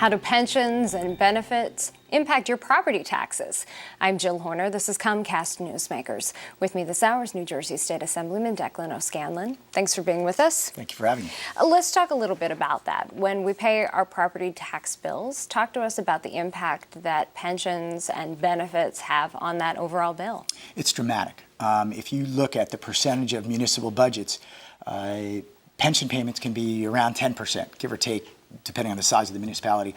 How do pensions and benefits impact your property taxes? I'm Jill Horner. This is Comcast Newsmakers. With me this hour is New Jersey State Assemblyman Declan O'Scanlan. Thanks for being with us. Thank you for having me. Let's talk a little bit about that. When we pay our property tax bills, talk to us about the impact that pensions and benefits have on that overall bill. It's dramatic. If you look at the percentage of municipal budgets, pension payments can be around 10%, give or take, depending on the size of the municipality.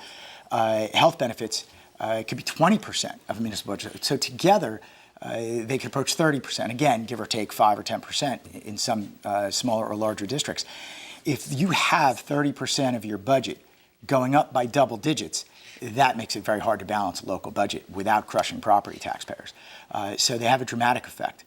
Health benefits could be 20% of a municipal budget. So together, they could approach 30%, again, give or take 5 or 10% in some smaller or larger districts. If you have 30% of your budget going up by double digits, that makes it very hard to balance a local budget without crushing property taxpayers. So they have a dramatic effect.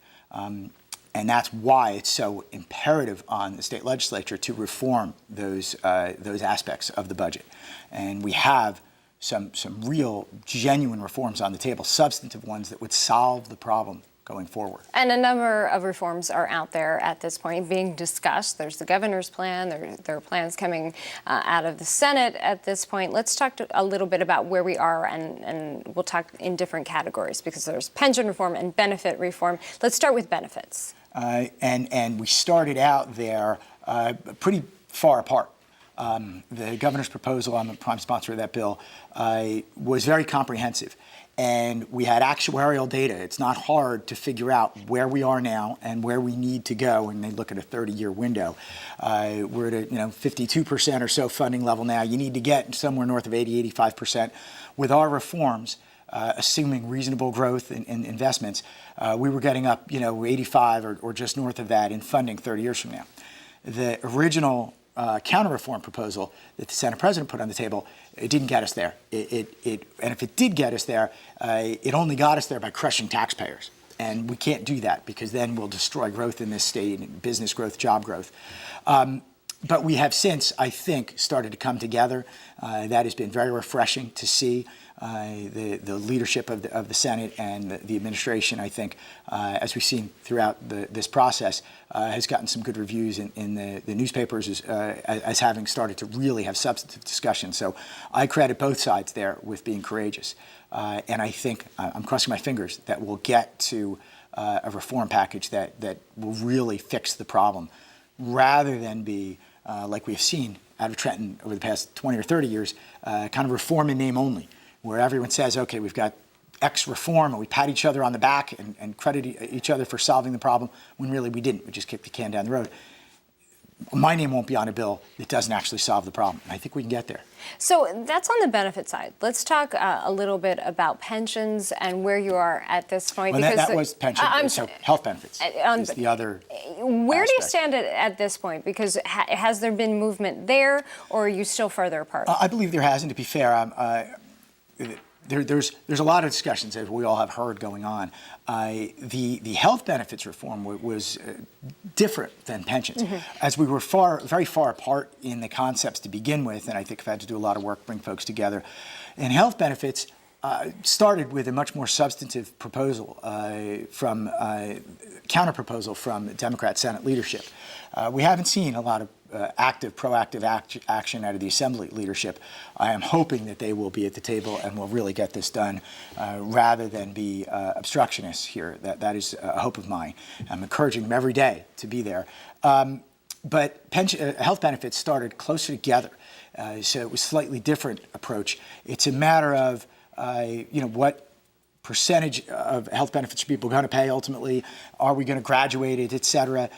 And that's why it's so imperative on the state legislature to reform those aspects of the budget. And we have some real, genuine reforms on the table, substantive ones that would solve the problem going forward. And a number of reforms are out there at this point being discussed. There's the governor's plan. There are plans coming out of the Senate at this point. Let's talk a little bit about where we are, and we'll talk in different categories because there's pension reform and benefit reform. Let's start with benefits. And we started out there pretty far apart. The governor's proposal, I'm the prime sponsor of that bill, was very comprehensive. And we had actuarial data. It's not hard to figure out where we are now and where we need to go, and they look at a 30-year window. We're at a 52% or so funding level now. You need to get somewhere north of 80, 85%. With our reforms, assuming reasonable growth in investments, we were getting up 85 or just north of that in funding 30 years from now. The original counter-reform proposal that the Senate President put on the table, it didn't get us there. And if it did get us there, it only got us there by crushing taxpayers. And we can't do that because then we'll destroy growth in this state, business growth, job growth. But we have since, I think, started to come together. That has been very refreshing to see. The leadership of the Senate and the administration, I think, as we've seen throughout this process, has gotten some good reviews in the newspapers as having started to really have substantive discussion. So I credit both sides there with being courageous. And I think, I'm crossing my fingers, that we'll get to a reform package that will really fix the problem rather than be, like we've seen out of Trenton over the past 20 or 30 years, kind of reform in name only, where everyone says, okay, we've got X reform, and we pat each other on the back and credit each other for solving the problem, when really we didn't. We just kicked the can down the road. My name won't be on a bill that doesn't actually solve the problem. I think we can get there. So that's on the benefit side. Let's talk a little bit about pensions and where you are at this point. Well, that was pension. So health benefits is the other Where aspect. do you stand at this point? Because has there been movement there, or are you still further apart? I believe there hasn't, to be fair. There's a lot of discussions, as we all have heard, going on. The health benefits reform was different than pensions, as we were very far apart in the concepts to begin with, and I think I've had to do a lot of work, bring folks together. And health benefits started with a much more substantive proposal counter-proposal from Democrat Senate leadership. We haven't seen a lot of proactive action out of the Assembly leadership. I am hoping that they will be at the table and will really get this done rather than be obstructionists here. That is a hope of mine. I'm encouraging them every day to be there. But health benefits started closer together, so it was a slightly different approach. It's a matter of what percentage of health benefits are people going to pay ultimately? Are we going to graduate it, et cetera?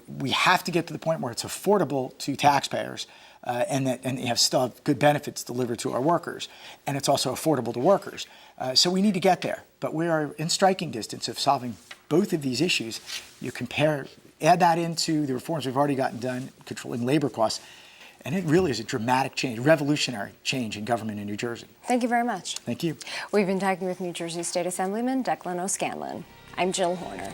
We have to get to the point where it's affordable to taxpayers and you have still have good benefits delivered to our workers. And it's also affordable to workers. So we need to get there. But we are in striking distance of solving both of these issues. You add that into the reforms we've already gotten done, controlling labor costs, and it really is a dramatic change, revolutionary change in government in New Jersey. Thank you very much. Thank you. We've been talking with New Jersey State Assemblyman Declan O'Scanlan. I'm Jill Horner.